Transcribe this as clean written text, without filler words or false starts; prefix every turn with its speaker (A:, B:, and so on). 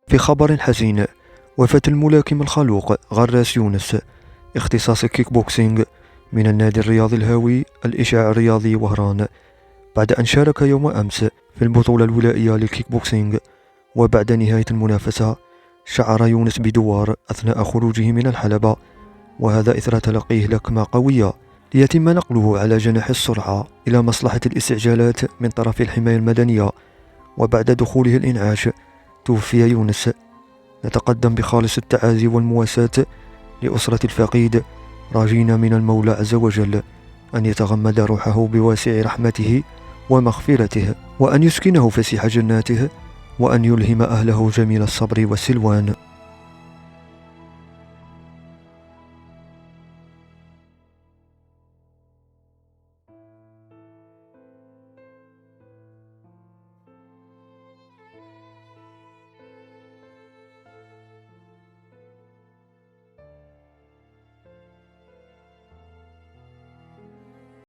A: في خبر حزين، وفاة الملاكم الخلوق غراس يونس اختصاص كيك بوكسينغ من النادي الرياضي الهاوي الإشعاع الرياضي وهران، بعد أن شارك يوم أمس في البطولة الولائية للكيك بوكسينغ. وبعد نهاية المنافسة شعر يونس بدوار أثناء خروجه من الحلبة، وهذا إثر تلقيه لكمة قوية ليتم نقله على جناح السرعة إلى مصلحة الاستعجالات من طرف الحماية المدنية. وبعد دخوله الإنعاش توفي يونس. نتقدم بخالص التعازي والمواساة لأسرة الفقيد، راجين من المولى عز وجل أن يتغمد روحه بواسع رحمته ومغفرته، وأن يسكنه فسيح جناته، وأن يلهم أهله جميل الصبر والسلوان.